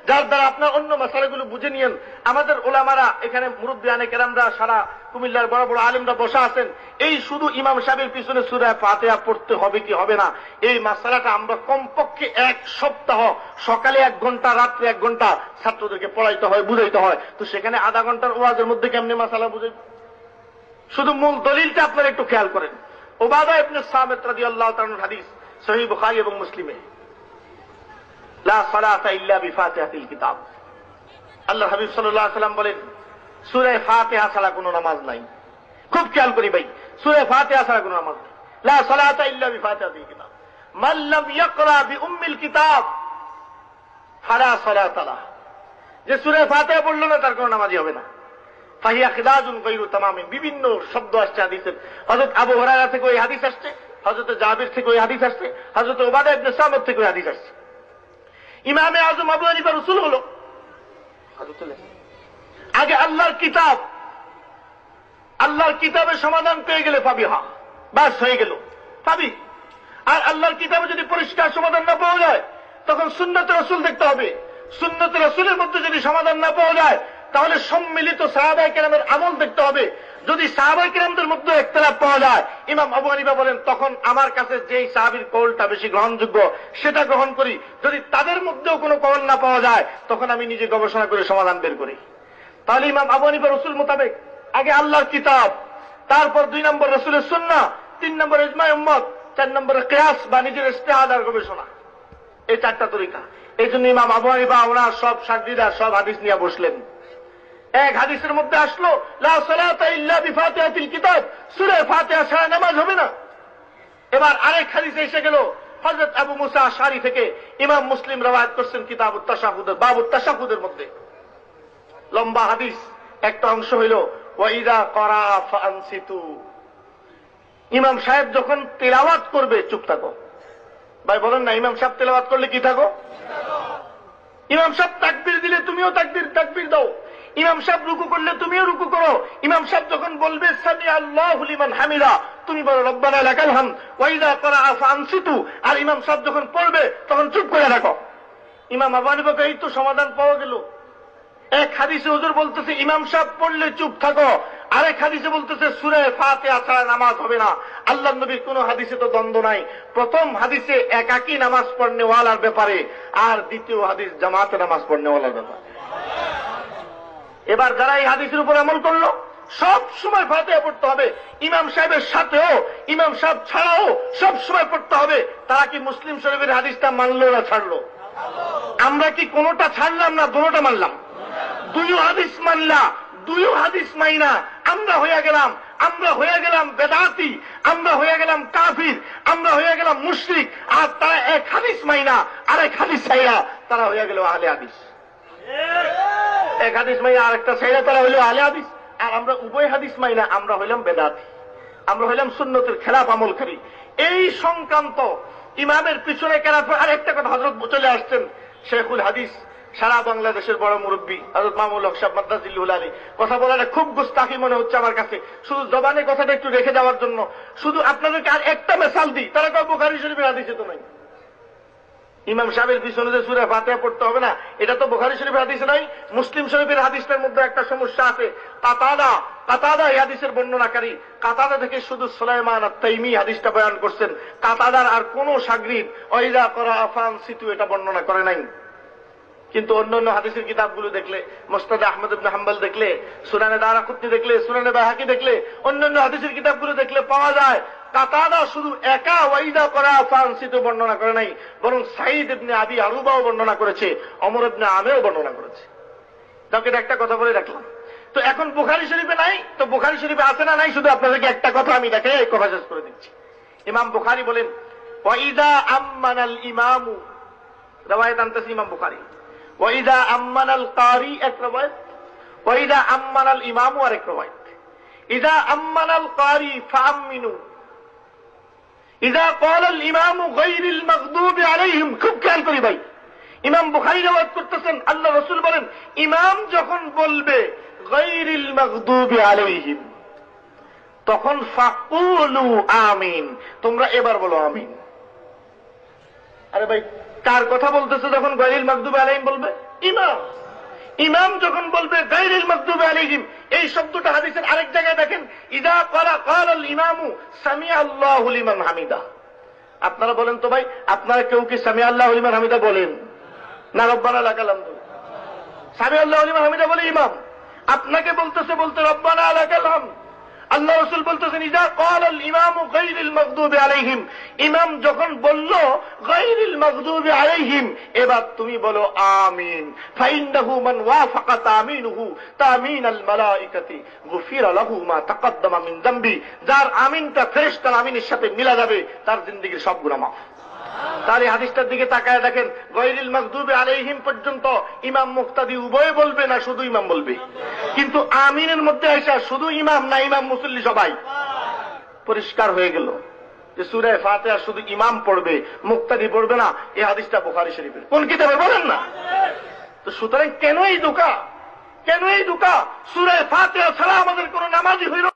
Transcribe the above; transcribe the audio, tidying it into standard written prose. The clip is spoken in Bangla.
যার দ্বারা আপনার অন্য মশালাগুলো বুঝে নিয়েন। আমাদের ওলামারা এখানে মুরব্বিয়ানে কেরামরা সারা কুমিল্লার বড় বড় আলেমরা বসা আছেন, এই শুধু ইমাম সাহেবের পিছনে সূরা ফাতিহা পড়তে হবে কি হবে না, এই মাসালাটা আমরা কমপক্ষে এক সপ্তাহ সকালে 1 ঘন্টা রাত্রে 1 ঘন্টা ছাত্রদেরকে পড়াইতে হয়, বুঝাইতে হয়। তো সেখানে আধা ঘন্টার ওয়াজের মধ্যে কেমনে মাসালা বুঝাই? শুধু মূল দলিলটা আপনারা একটু খেয়াল করেন। উবাদা ইবনে সামিত রাদিয়াল্লাহু তাআলার হাদিস সহিহ বুখারী এবং মুসলিমে, লা সালাতা ইল্লা বিফাতিহাতিল কিতাব। আল্লাহ হাবিব সাল্লাল্লাহু আলাইহি ওয়াসাল্লাম বলেন, সূরা ফাতিহা ছাড়া কোনো নামাজ নাই। খুব খেয়াল করি ভাই, সূরা ফাতিহা ছাড়া কোনো নামাজ নাই। লা সালাতা ইল্লা বিফাতিহাতিল কিতাব। মান লাম ইয়াকরা বিউম্মিল কিতাব ফালা সালাতা লাহ। যে সূরা ফাতিহা পড়লো না তার কোনো নামাজই হবে না। ফাহিয়া খিদাজুন গায়রু তামামিন। বিভিন্ন শব্দ আসছে হাদিসের। হযরত আবু হুরায়রা থেকে ওই হাদিস আসছে, হযরত জাবির থেকে ওই হাদিস আসছে, হযরত উবাদা ইবনে সামিত থেকে ওই হাদিস আসছে। ইমামে আজম আবু হানিফা রাসূল হলো আগে আল্লাহর কিতাব, আল্লাহর কিতাবের সমাধান পেয়ে গেলে পাবি, হা বাস হয়ে গেল, পাবি। আর আল্লাহর কিতাবে যদি পরিষ্কার সমাধান না পাওয়া যায় তখন সুন্নতে রাসূল দেখতে হবে। সুন্নতে রাসূলের মধ্যে যদি সমাধান না পাওয়া যায় তাহলে সম্মিলিত সাহাবায়ে কেরামের আমল দেখতে হবে। যদি সাহাবায়ে কেরামদের মধ্যে ইখতিলাফ পাওয়া যায়, ইমাম আবু হানিফা বলেন তখন আমার কাছে যেই সাহাবীর কওলটা বেশি গ্রহণযোগ্য সেটা গ্রহণ করি। যদি তাদের মধ্যেও কোনো কওল না পাওয়া যায় তখন আমি নিজে গবেষণা করে সমাধান বের করি। তাহলে ইমাম আবু হানিফা রাসূল মোতাবেক আগে আল্লাহর কিতাব, তারপর 2 নম্বর রাসূলের সুন্নাহ, 3 নম্বর ইজমা উম্মত, 4 নম্বরে কিয়াস বা নিজের ইজতিহাদ আর গবেষণা। এই 4টা তরিকা। এই জন্য ইমাম আবু হানিফা ওনার সব শাগিরদার সব হাদিস নিয়ে বসলেন। এক হাদিসের মধ্যে আসলো লা সালাতা ইল্লা বিফাতিহাতিল কিতাব, সূরা ফাতিহা ছাড়া নামাজ হবে না। এবার আরেক হাদিসে এসে গেল হযরত আবু মুসা আশআরী থেকে, ইমাম মুসলিম রওয়ায়াত করছেন কিতাবুত তাশাহুদ, বাবুত তাশাহুদের মধ্যে। লম্বা হাদিস, একটা অংশ হইল ওয়া ইযা ক্বারা ফাআনসিতু। ইমাম সাহেব যখন তিলাওয়াত করবে চুপ থাকো। ভাই বলেন না, ইমাম সাহেব তিলাওয়াত করলে কি থাকো? ইমাম সাহেব তাকবীর দিলে তুমিও তাকবীর দাও। ইমাম সাহেব রুকু করলে তুমিও রুকু করো। ইমাম সাহেব যখন বলবে সামি আল্লাহু লিমান হামিদা, তুমি বলো রব্বানা লাকাল হামদ। ওয়া ইযা ক্বারা ফাআনসিতু। আর ইমাম সাহেব যখন পড়বে তখন চুপ করে রাখো। ইমাম আবু হানিফা এই তো সমাধান পাওয়া গেল। এক হাদিসে হুজুর বলতেছে ইমাম সাহেব পড়লে চুপ থাকো, আরেক হাদিসে বলতেছে সূরা ফাতিহা ছাড়া নামাজ হবে না। আল্লাহর নবীর কোন হাদিসে তো দ্বন্দ্ব নাই। প্রথম হাদিসে একাকী নামাজ পড়নেওয়ালার ব্যাপারে, আর দ্বিতীয় হাদিস জামাতে নামাজ পড়নেওয়ালার ব্যাপারে। এবার যারা এই হাদিসের উপর আমল করলো, সব সময় ফাতিহা পড়তে হবে। ইমাম সাহেবের সাথেও, ইমাম সাহেব ছাড়াও সব সময় পড়তে হবে। তারা কি মুসলিম শরীফের হাদিসটা মানলো না ছাড়লো? আমরা কি কোনটা ছাড়লাম না দুটোটা মানলাম? 2 হাদিস মানলা, 2 হাদিস মাইনা আমরা হয়ে গেলাম বেদাতি, আমরা হয়ে গেলাম কাফির, আমরা হয়ে গেলাম মুশরিক। আর তারা এক হাদিস মাইনা আরেক হাদিস ছাইরা তারা হয়ে গেল আহলে হাদিস। এক হাদিস মাইনা আরেকটা ছাইরা তারা হইল আহলে হাদিস। আর আমরা উভয় হাদিস মাইনা আমরা হইলাম বেদাতি, আমরা হইলাম সুন্নতের খেলাফ আমলকারী। এই সংক্রান্ত ইমামের পিছনে কেরাফ। আর একটা কথা, হযরত চলে আসছেন শেখুল হাদিস, সারা বাংলাদেশের বড় মুরব্বী হযরত মামুনুল হক সাহেব মাদ্দাজিল্লাহু আলাইহি। কথা বলাটা খুব গুস্তাখি মনে হচ্ছে আমার কাছে, শুধু জবানে কথাটা একটু রেখে যাওয়ার জন্য। শুধু আপনাদেরকে আর একটা মিসাল দিই, তারা কয় বুখারী শরীফের হাদিসে তো নাই। ইমাম সাহেবের পিছনে যে সূরা ফাতিহা পড়তে হবে না, এটা তো বুখারী শরীফের হাদিসে নাই। মুসলিম শরীফের হাদিসের মধ্যে একটা সমস্যা আছে। কাতাদা এই হাদিসের বর্ণনাকারী, কাতাদা থেকে শুধু সুলাইমান আত-তাইমি হাদিসটা বয়ান করছেন। কাতাদার আর কোন শাগরিদ ওয়াইদা ক্বারা ফাআনসিতু এটা বর্ণনা করে নাই। কিন্তু অন্যান্য হাদিসের কিতাবগুলো দেখলে, মুসনাদ আহমদ ইবনে হাম্বল দেখলে, সুনানে দারাকুতনি দেখলে, সুনানে বাইহাকি দেখলে, অন্যান্য হাদিসের কিতাবগুলো দেখলে পাওয়া যায় কাতাদা শুধু একা ওয়াইদা ক্বারা ফাআনসিতু বর্ণনা করে নাই, বরং সাঈদ ইবনে আবি আরুবাও বর্ণনা করেছে, ওমর ইবনে আমেরও বর্ণনা করেছে। তাকে একটা কথা বলে রাখলাম। তো এখন বুখারী শরীফে নাই, তো বুখারী শরীফে আছে না নাই, শুধু আপনাদেরকে একটা কথা আমি দেখে এই কথা শেষ করে দিচ্ছি। ইমাম বুখারী বলেন ওয়াইদা আম্মানাল ইমামু, riwayat আনতেছে ইমাম বুখারী, ওয়াইদা আম্মানাল কারি এক riwayat, ওয়াইদা আম্মানাল ইমামু আরেক riwayat। ইযা আম্মানাল কারি ফাআমিনু, ইযা ক্বালা আল ইমামু গায়রিল মাগদুবি আলাইহিম। খুব খেয়াল করি ভাই, ইমাম বুখারী riwayat করতেছেন আল্লাহ রাসূল বলেন ইমাম যখন বলবে গায়রিল মাগদুবি আলাইহিম, তখন ফাকুলু আমিন, তোমরা এবার বলো আমিন। আরে ভাই কার কথা বলতেছে যখন গায়রিল মাগদুবি আলাইহিম বলবে? ইমাম। ইমাম যখন বলবে গায়রিল মাগদুবি আলাইহিম, এই শব্দটা হাদিসের আরেক জায়গায় দেখেন, ইযা ক্বালাল ইমামু সামিআ আল্লাহু লিমান হামিদা। আপনারা বলেন তো ভাই, আপনারা কেউ কি সামিআ আল্লাহু লিমান হামিদা বলেন না? রব্বানা লাকাল হামদু। সামিআ আল্লাহু লিমান হামিদা বলে ইমাম, আপনাকে বলতেছে বলতে রব্বানা লাকাল হামদ। আল্লাহ রাসূল বলতেছেন ইযা ক্বালাল ইমামু গায়রিল মাগদুবি আলাইহিম, ইমাম যখন বলল গায়রিল মাগদুবি আলাইহিম, এবার তুমি বলো আমিন। ফাইন্নাহু মান ওয়াফাকা তামিনুহু তামিনাল মালাইকাতি গুফিরা লাহু মা তাকদ্দামা মিন যামবি, যার আমিনটা ফেরেশতার আমিনের সাথে মিলা যাবে তার জিন্দেগীর সব গুনাহ মাফ। তার এই হাদিসটার দিকে তাকায় দেখেন, গায়রিল মাগদুবি আলাইহিম পর্যন্ত ইমাম মুক্তাদি উভয় বলবে না শুধু ইমাম বলবে, কিন্তু আমিনের মধ্যে আইসা শুধু ইমাম না ইমাম মুসল্লি সবাই। পরিষ্কার হয়ে গেল যে সূরা ফাতিহা শুধু ইমাম পড়বে, মুক্তাদি পড়বে না। এই হাদিসটা বুখারী শরীফের কোন কিতাবে বলেন না? তো সুতরাং কেন এই ধোঁকা, কেন এই ধোঁকা? সূরা ফাতিহা ছাড়া আমাদের কোন নামাজই হইল